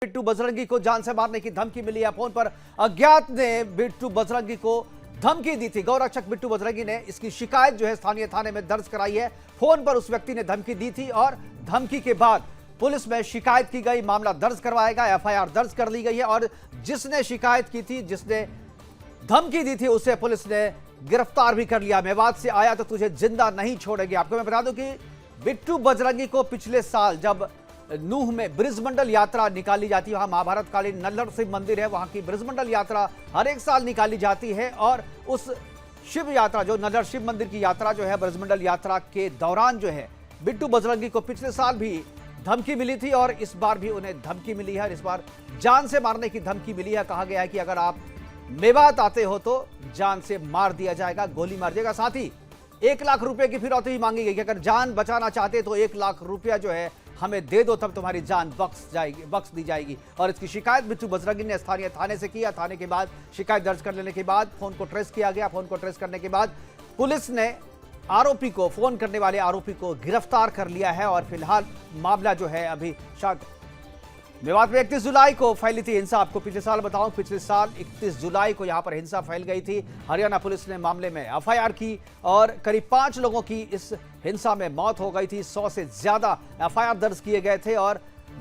बिट्टू बजरंगी को जान से मारने की धमकी मिली है। फोन पर अज्ञात ने बिट्टू बजरंगी को धमकी दी थी। गौरक्षक बिट्टू बजरंगी ने इसकी शिकायत जो है स्थानीय थाने में दर्ज कराई है। फोन पर उस व्यक्ति ने धमकी दी थी और धमकी के बाद पुलिस में शिकायत की गई, मामला दर्ज करवाया गया, एफआईआर दर्ज कर ली गई है और जिसने शिकायत की थी, जिसने धमकी दी थी, उसे पुलिस ने गिरफ्तार भी कर लिया। मेवात से आया तो तुझे जिंदा नहीं छोड़ेंगे। आपको मैं बता दूं कि बिट्टू बजरंगी को पिछले साल जब नूह में ब्रिजमंडल यात्रा निकाली जाती है, वहां महाभारत कालीन नल्लड़ शिव मंदिर है, वहां की ब्रिजमंडल यात्रा हर एक साल निकाली जाती है और उस शिव यात्रा जो नल्लड़ शिव मंदिर की यात्रा जो है, ब्रिजमंडल यात्रा के दौरान जो है बिट्टू बजरंगी को पिछले साल भी धमकी मिली थी और इस बार भी उन्हें धमकी मिली है और इस बार जान से मारने की धमकी मिली है। कहा गया है कि अगर आप मेवात आते हो तो जान से मार दिया जाएगा, गोली मार देगा। साथ ही 1 लाख रुपए की फिरौती भी मांगी गई कि अगर जान बचाना चाहते तो 1 लाख रुपया जो है हमें दे दो, तब तुम्हारी जान बख्श दी जाएगी। और इसकी शिकायत बिट्टू बजरंगी ने स्थानीय थाने से किया। थाने के बाद शिकायत दर्ज कर लेने के बाद फोन को ट्रेस किया गया। फोन को ट्रेस करने के बाद पुलिस ने आरोपी को, फोन करने वाले आरोपी को गिरफ्तार कर लिया है और फिलहाल मामला जो है अभी शांत। मेवात में 31 जुलाई को फैली थी हिंसा। आपको पिछले साल बताऊं, पिछले साल 31 जुलाई को यहां पर हिंसा फैल गई थी। हरियाणा पुलिस ने मामले में एफआईआर की और करीब 5 लोगों की इस हिंसा में मौत हो गई थी। 100 से ज्यादा एफआईआर दर्ज किए गए थे और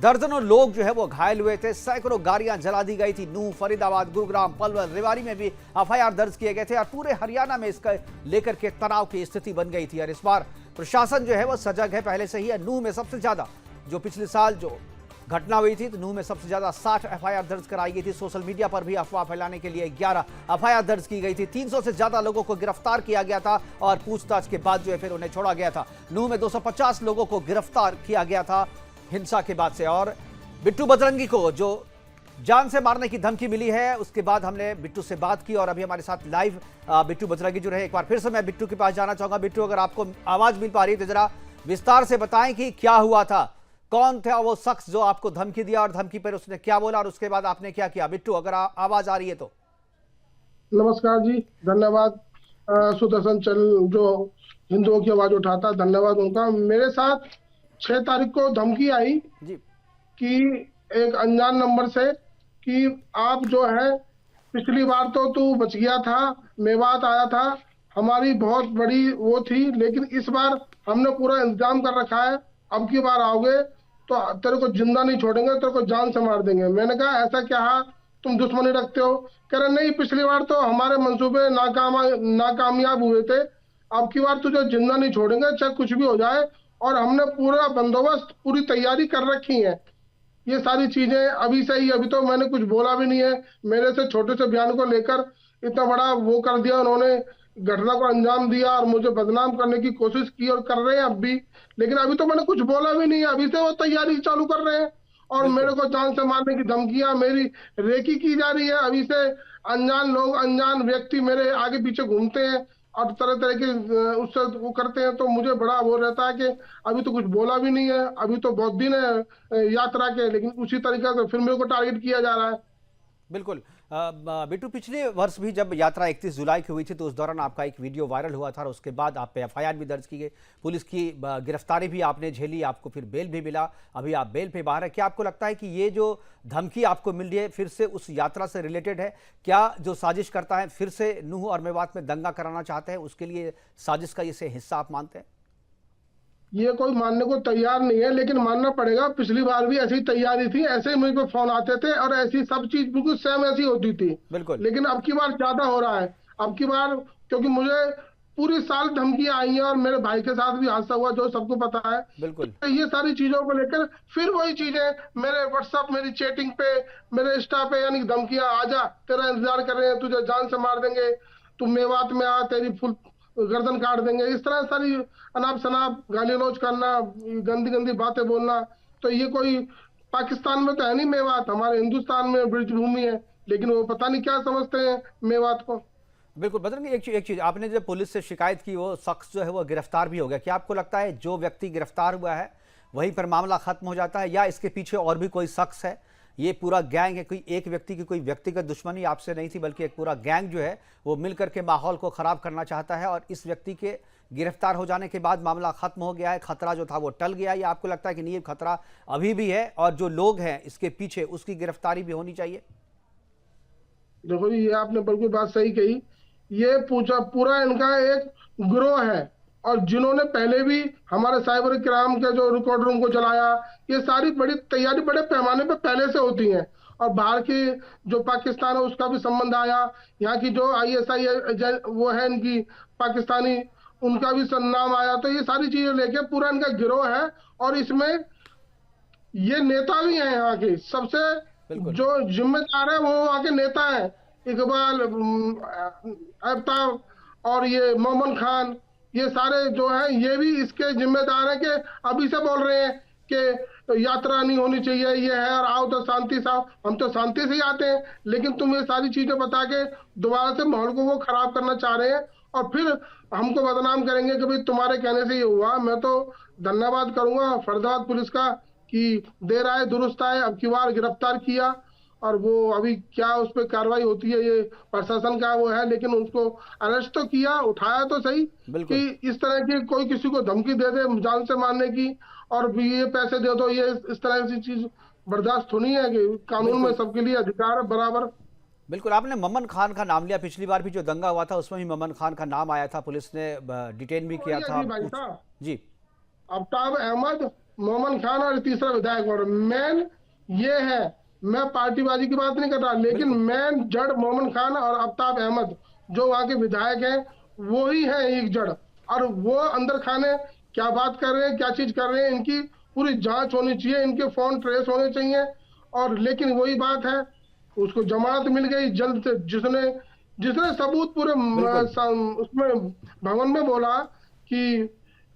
दर्जनों लोग जो है वो घायल हुए थे। सैकड़ों गाड़ियां जला दी गई थी। नूह, फरीदाबाद, गुरुग्राम, पलवल, रेवाड़ी में भी एफआईआर दर्ज किए गए थे और पूरे हरियाणा में इसका लेकर के तनाव की स्थिति बन गई थी। और इस बार प्रशासन जो है वो सजग है पहले से ही। नूह में सबसे ज्यादा, जो पिछले साल जो घटना हुई थी, तो नूह में सबसे ज्यादा 60 एफआईआर दर्ज कराई गई थी। सोशल मीडिया पर भी अफवाह फैलाने के लिए 11 एफआईआर दर्ज की गई थी। 300 से ज्यादा लोगों को गिरफ्तार किया गया था और पूछताछ के बाद जो है फिर उन्हें छोड़ा गया था। नूह में 250 लोगों को गिरफ्तार किया गया था हिंसा के बाद से। और बिट्टू बजरंगी को जो जान से मारने की धमकी मिली है, उसके बाद हमने बिट्टू से बात की और अभी हमारे साथ लाइव बिट्टू बजरंगी जुड़े हैं। एक बार फिर से मैं बिट्टू के पास जाना चाहूंगा। बिट्टू, अगर आपको आवाज मिल पा रही है तो जरा विस्तार से बताएं कि क्या हुआ था, कौन था वो शख्स जो आपको धमकी दिया और धमकी पर उसने क्या बोला और उसके बाद आपने क्या किया। बिट्टू, अगर आवाज आ रही है तो। नमस्कार जी, धन्यवाद। सुदर्शन चल जो हिंदुओं की आवाज उठाता, धन्यवाद उनका। मेरे साथ 6 तारीख को धमकी आई जी कि एक अनजान नंबर से कि आप जो है पिछली बार तो तू बच गया था, मेवात आया था, हमारी बहुत बड़ी वो थी, लेकिन इस बार हमने पूरा इंतजाम कर रखा है, अब की बार आओगे तो तेरे को जिंदा नहीं छोड़ेंगे, तेरे को जान से मार देंगे। मैंने कहा ऐसा क्या है, तुम दुश्मनी रखते हो? कह रहे नहीं, पिछली बार तो हमारे मंसूबे नाकामयाब हुए थे, अब की बार तुझे जिंदा नहीं छोड़ेंगे चाहे कुछ भी हो जाए। और हमने पूरा बंदोबस्त, पूरी तैयारी कर रखी है। ये सारी चीजें अभी से ही, अभी तो मैंने कुछ बोला भी नहीं है। मेरे से छोटे से बयान को लेकर इतना बड़ा वो कर दिया उन्होंने, घटना को अंजाम दिया और मुझे बदनाम करने की कोशिश की और कर रहे हैं अब भी। लेकिन अभी तो मैंने कुछ बोला भी नहीं है, अभी से वो तैयारी चालू कर रहे हैं और मेरे को जान से मारने की धमकियां, मेरी रेकी की जा रही है। अभी से अनजान लोग, अनजान व्यक्ति मेरे आगे पीछे घूमते हैं और तरह तरह के उससे वो करते हैं। तो मुझे बड़ा वो रहता है कि अभी तो कुछ बोला भी नहीं है, अभी तो बहुत दिन है यात्रा के, लेकिन उसी तरीके से फिर मेरे को टारगेट किया जा रहा है। बिल्कुल। बिट्टू, पिछले वर्ष भी जब यात्रा 31 जुलाई की हुई थी तो उस दौरान आपका एक वीडियो वायरल हुआ था और उसके बाद आप पे एफआईआर भी दर्ज की गई, पुलिस की गिरफ्तारी भी आपने झेली, आपको फिर बेल भी मिला, अभी आप बेल पे बाहर है। क्या आपको लगता है कि ये जो धमकी आपको मिल रही है फिर से उस यात्रा से रिलेटेड है? क्या जो साजिश करता है, फिर से नूह और मेवात में दंगा कराना चाहते हैं, उसके लिए साजिश का ये हिस्सा आप मानते हैं? ये कोई मानने को तैयार नहीं है, लेकिन मानना पड़ेगा। पिछली बार भी ऐसी तैयारी थी, ऐसे ही मुझे पे फोन आते थे और ऐसी सब चीज बिल्कुल सेम ऐसी होती थी। बिल्कुल। लेकिन अब की बार ज्यादा हो रहा है। अब की बार क्योंकि मुझे पूरी साल धमकियां आई हैं और मेरे भाई के साथ भी हादसा हुआ जो सबको पता है। बिल्कुल। तो ये सारी चीजों को लेकर फिर वही चीजें मेरे व्हाट्सएप, मेरी चैटिंग पे, मेरे इंस्टा पे, यानी धमकियां, आजा तेरा इंतजार कर रहे हैं, तुझे जान से मार देंगे, तुम मेवात में आ, तेरी फुल गर्दन काट देंगे, इस तरह सारी अनाप शनाप गाली गलौज करना, गंदी गंदी बातें बोलना। तो ये कोई पाकिस्तान में तो है नहीं मेवात, हमारे हिंदुस्तान में ब्रिज भूमि है, लेकिन वो पता नहीं क्या समझते हैं मेवात को। बिल्कुल बजरंगी, एक चीज आपने जब पुलिस से शिकायत की, वो शख्स जो है वो गिरफ्तार भी हो गया। क्या आपको लगता है जो व्यक्ति गिरफ्तार हुआ है वहीं पर मामला खत्म हो जाता है या इसके पीछे और भी कोई शख्स है? ये पूरा गैंग है, कोई एक व्यक्ति की कोई व्यक्तिगत दुश्मनी आपसे नहीं थी, बल्कि एक पूरा गैंग जो है वो मिलकर के माहौल को खराब करना चाहता है और इस व्यक्ति के गिरफ्तार हो जाने के बाद मामला खत्म हो गया है, खतरा जो था वो टल गया, या आपको लगता है कि नहीं, खतरा अभी भी है और जो लोग हैं इसके पीछे उसकी गिरफ्तारी भी होनी चाहिए? देखो जी, ये आपने बिल्कुल बात सही कही। ये पूछा पूरा इनका एक गिरोह है, और जिन्होंने पहले भी हमारे साइबर क्राइम के जो रिकॉर्ड रूम को चलाया, ये सारी बड़ी तैयारी बड़े पैमाने पे पहले से होती है। और बाहर की जो पाकिस्तान है उसका भी संबंध आया, यहाँ की जो आईएसआई वो है इनकी पाकिस्तानी, उनका भी नाम आया। तो ये सारी चीजें लेके पूरा इनका गिरोह है, और इसमें ये नेता भी हैं यहाँ के। सबसे बिल्कुल। जो जिम्मेदार है वो वहाँ के नेता हैं, इकबाल, आफ्ताब और ये मोमन खान, ये सारे जो हैं ये भी इसके जिम्मेदार हैं कि अभी से बोल रहे हैं कि यात्रा नहीं होनी चाहिए, ये है, और आओ तो शांति से आओ। हम तो शांति से ही आते हैं, लेकिन तुम ये सारी चीजें बता के दोबारा से माहौल को वो खराब करना चाह रहे हैं, और फिर हमको बदनाम करेंगे कि भाई तुम्हारे कहने से ये हुआ। मैं तो धन्यवाद करूंगा फरीदाबाद पुलिस का कि देर आए दुरुस्त आए, अब की बार गिरफ्तार किया, और वो अभी क्या उस पर कार्रवाई होती है ये प्रशासन का वो है, लेकिन उसको अरेस्ट तो किया, उठाया तो सही। कि इस तरह की कोई किसी को धमकी दे दे जान से मारने की, और भी ये पैसे दे दो, ये इस तरह की चीज बर्दाश्त होनी है कि कानून में सबके लिए अधिकार है बराबर। बिल्कुल, आपने ममन खान का नाम लिया। पिछली बार भी जो दंगा हुआ था उसमें भी ममन खान का नाम आया था, पुलिस ने डिटेन भी किया था। भाई साहब, जी, आफ्ताब अहमद, मोमन खान और तीसरा विधायक, और मेन ये है, मैं पार्टीबाजी की बात नहीं कर रहा, लेकिन मेन जड़ मोमन खान और आफ्ताब अहमद जो वहाँ के विधायक हैं, वो ही है एक जड़। और वो अंदर खाने क्या बात कर रहे हैं, क्या चीज कर रहे हैं, इनकी पूरी जांच होनी चाहिए, इनके फोन ट्रेस होने चाहिए। और लेकिन वही बात है, उसको जमानत मिल गई जल्द से, जिसने जिसने सबूत पूरे उसमें भवन में बोला कि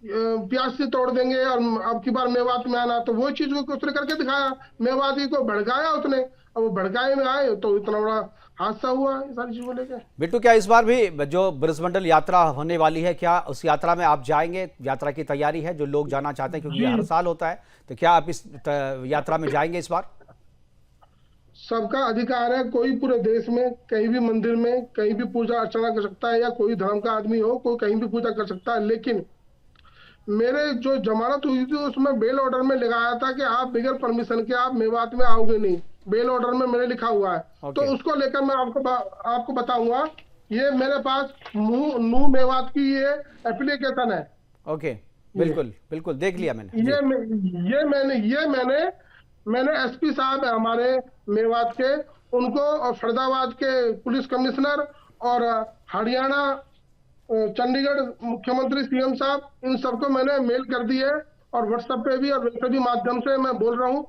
प्यास से तोड़ देंगे और अब की बार मेवात में आना, तो वो चीज को उसने करके दिखाया, मेवाती को भड़काया उसने, और वो भड़काए में आए तो इतना बड़ा हादसा हुआ ये सारी चीजों लेके। बिट्टू, क्या इस बार भी जो ब्रजमंडल यात्रा होने वाली है, क्या उस यात्रा में आप जाएंगे? यात्रा की तैयारी है, जो लोग जाना चाहते हैं, क्योंकि ये हर साल होता है, तो क्या आप इस यात्रा में जाएंगे इस बार? सबका अधिकार है, कोई पूरे देश में कहीं भी मंदिर में कहीं भी पूजा अर्चना कर सकता है, या कोई धर्म का आदमी हो, कोई कहीं भी पूजा कर सकता है। लेकिन मेरे जो जमानत हुई थी उसमें बेल ऑर्डर में लिखाया था कि आप बगैर परमिशन के आप मेवात में आओगे नहीं, बेल ऑर्डर में मेरे लिखा हुआ है। तो उसको लेकर मैं आपको बताऊंगा, ये मेरे पास नू मेवात की ये एप्लीकेशन है। ओके, बिल्कुल बिल्कुल, देख लिया मैंने। मैंने एसपी साहब है हमारे मेवात के, उनको, और फरीदाबाद के पुलिस कमिश्नर, और हरियाणा चंडीगढ़ मुख्यमंत्री सीएम साहब, इन सबको मैंने मेल कर दी है, और व्हाट्सएप पे भी और वैसे भी माध्यम से मैं बोल रहा हूँ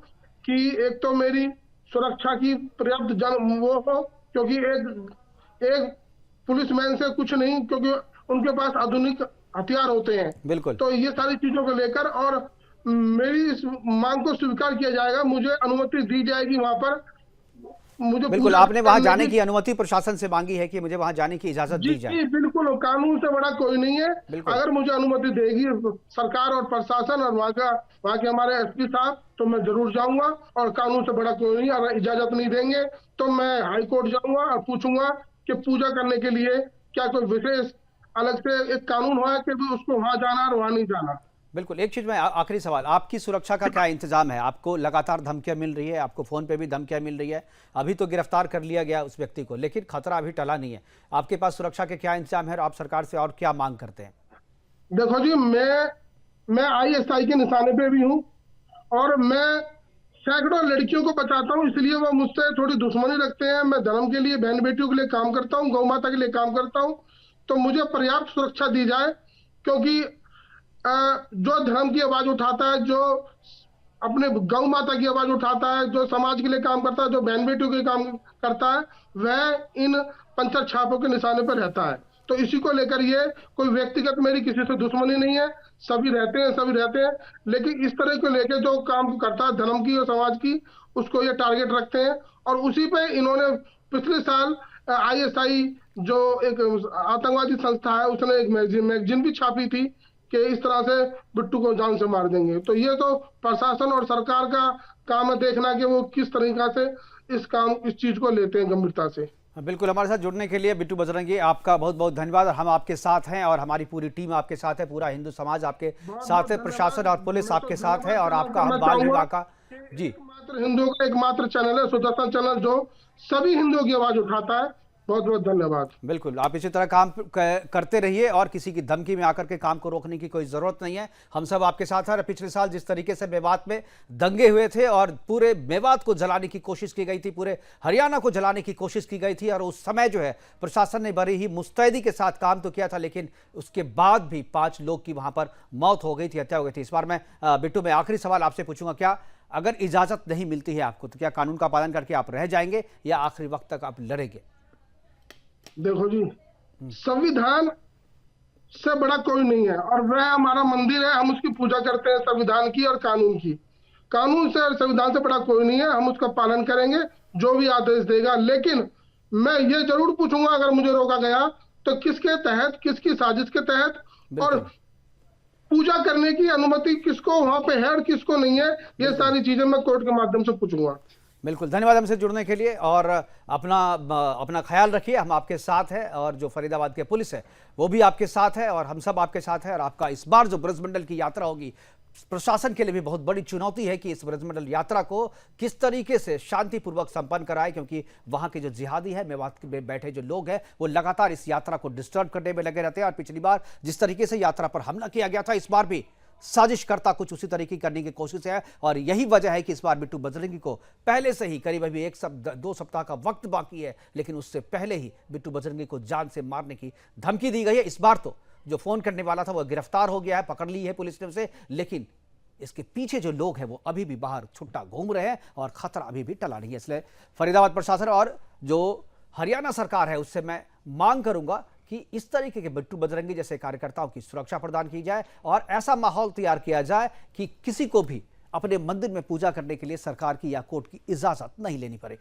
कि एक तो मेरी सुरक्षा की पर्याप्त वो हो, क्योंकि एक पुलिसमैन से कुछ नहीं, क्योंकि उनके पास आधुनिक हथियार होते हैं। बिल्कुल। तो ये सारी चीजों को लेकर, और मेरी इस मांग को स्वीकार किया जाएगा, मुझे अनुमति दी जाएगी वहां पर। मुझे बिल्कुल, आपने वहां जाने की अनुमति प्रशासन से मांगी है कि मुझे वहां जाने की इजाजत दी जाए? बिल्कुल, कानून से बड़ा कोई नहीं है। अगर मुझे अनुमति देगी सरकार और प्रशासन और वहाँ के हमारे एसपी साहब, तो मैं जरूर जाऊंगा, और कानून से बड़ा कोई नहीं। अगर इजाजत नहीं देंगे तो मैं हाई कोर्ट जाऊंगा और पूछूंगा कि पूजा करने के लिए क्या कोई विशेष अलग से एक कानून हुआ है कि भी उसको वहां जाना और वहां नहीं जाना। बिल्कुल। एक चीज में आखिरी सवाल, आपकी सुरक्षा का क्या इंतजाम है? आपको लगातार धमकियां मिल रही है, आपको फोन पे भी धमकियां मिल रही है, अभी तो गिरफ्तार कर लिया गया उस व्यक्ति को, लेकिन खतरा अभी टला नहीं है। आपके पास सुरक्षा के क्या इंतजाम है और आप सरकार से और क्या मांग करते हैं? देखो जी, मैं आईएसआई के निशाने पे भी हूँ, और मैं सैकड़ों लड़कियों को बचाता हूँ, इसलिए वो मुझसे थोड़ी दुश्मनी रखते हैं। मैं धर्म के लिए, बहन बेटियों के लिए काम करता हूँ, गौ माता के लिए काम करता हूँ, तो मुझे पर्याप्त सुरक्षा दी जाए। क्योंकि जो धर्म की आवाज उठाता है, जो अपने गौ माता की आवाज उठाता है, जो समाज के लिए काम करता है, जो बहन बेटियों के काम करता है, वह इन पंचर छापों के निशाने पर रहता है। तो इसी को लेकर, ये कोई व्यक्तिगत मेरी किसी से दुश्मनी नहीं है, सभी रहते हैं, लेकिन इस तरह को लेकर जो काम करता है धर्म की और समाज की, उसको ये टारगेट रखते हैं। और उसी पे इन्होंने पिछले साल आईएसआई जो एक आतंकवादी संस्था है, उसने एक मैगजीन भी छापी थी कि इस तरह से बिट्टू को जान से मार देंगे। तो ये तो प्रशासन और सरकार का काम है देखना कि वो किस तरीका से इस चीज को लेते हैं गंभीरता से। बिल्कुल, हमारे साथ जुड़ने के लिए बिट्टू बजरंगी आपका बहुत बहुत धन्यवाद। और हम आपके साथ हैं और हमारी पूरी टीम आपके साथ है, पूरा हिंदू समाज आपके बहुत साथ बहुत है, प्रशासन और पुलिस मैं तो आपके साथ है, धन्यवाद और आपका करना हम बाल चाहूंगा विवाह का कि जी एकमात्र हिंदुओं का एकमात्र चैनल है सुदर्शन चैनल, जो सभी हिंदुओं की आवाज उठाता है। बहुत बहुत धन्यवाद। बिल्कुल, आप इसी तरह काम करते रहिए और किसी की धमकी में आकर के काम को रोकने की कोई जरूरत नहीं है। हम सब आपके साथ हैं। पिछले साल जिस तरीके से मेवात में दंगे हुए थे और पूरे मेवात को जलाने की कोशिश की गई थी, पूरे हरियाणा को जलाने की कोशिश की गई थी, और उस समय जो है प्रशासन ने बड़ी ही मुस्तैदी के साथ काम तो किया था, लेकिन उसके बाद भी 5 लोग की वहां पर मौत हो गई थी, हत्या हो गई थी। इस बार मैं बिट्टू में आखिरी सवाल आपसे पूछूंगा, क्या अगर इजाजत नहीं मिलती है आपको तो क्या कानून का पालन करके आप रह जाएंगे या आखिरी वक्त तक आप लड़ेंगे? देखो जी, संविधान से बड़ा कोई नहीं है और वह हमारा मंदिर है। हम उसकी पूजा करते हैं, संविधान की और कानून की। कानून से और संविधान से बड़ा कोई नहीं है। हम उसका पालन करेंगे, जो भी आदेश देगा। लेकिन मैं ये जरूर पूछूंगा, अगर मुझे रोका गया तो किसके तहत, किसकी साजिश के तहत, और बिल्कुल पूजा करने की अनुमति किसको वहां पे है और किसको नहीं है, ये बिल्कुल सारी चीजें मैं कोर्ट के माध्यम से पूछूंगा। बिल्कुल, धन्यवाद हमसे जुड़ने के लिए। और अपना अपना ख्याल रखिए, हम आपके साथ हैं, और जो फरीदाबाद के पुलिस है वो भी आपके साथ है, और हम सब आपके साथ हैं। और आपका इस बार जो ब्रजमंडल की यात्रा होगी, प्रशासन के लिए भी बहुत बड़ी चुनौती है कि इस ब्रजमंडल यात्रा को किस तरीके से शांतिपूर्वक संपन्न कराए, क्योंकि वहां के जो जिहादी है, मेवात में बैठे जो लोग हैं, वो लगातार इस यात्रा को डिस्टर्ब करने में लगे रहते हैं। और पिछली बार जिस तरीके से यात्रा पर हमला किया गया था, इस बार भी साजिशकर्ता कुछ उसी तरीके की करने की कोशिश है। और यही वजह है कि इस बार बिट्टू बजरंगी को पहले से ही, करीब अभी 2 सप्ताह का वक्त बाकी है, लेकिन उससे पहले ही बिट्टू बजरंगी को जान से मारने की धमकी दी गई है। इस बार तो जो फोन करने वाला था वो गिरफ्तार हो गया है, पकड़ ली है पुलिस ने उसे, लेकिन इसके पीछे जो लोग हैं वो अभी भी बाहर छुट्टा घूम रहे हैं और खतरा अभी भी टला नहीं है। इसलिए फरीदाबाद प्रशासन और जो हरियाणा सरकार है उससे मैं मांग करूंगा कि इस तरीके के बिट्टू बजरंगी जैसे कार्यकर्ताओं की सुरक्षा प्रदान की जाए और ऐसा माहौल तैयार किया जाए कि किसी को भी अपने मंदिर में पूजा करने के लिए सरकार की या कोर्ट की इजाजत नहीं लेनी पड़े।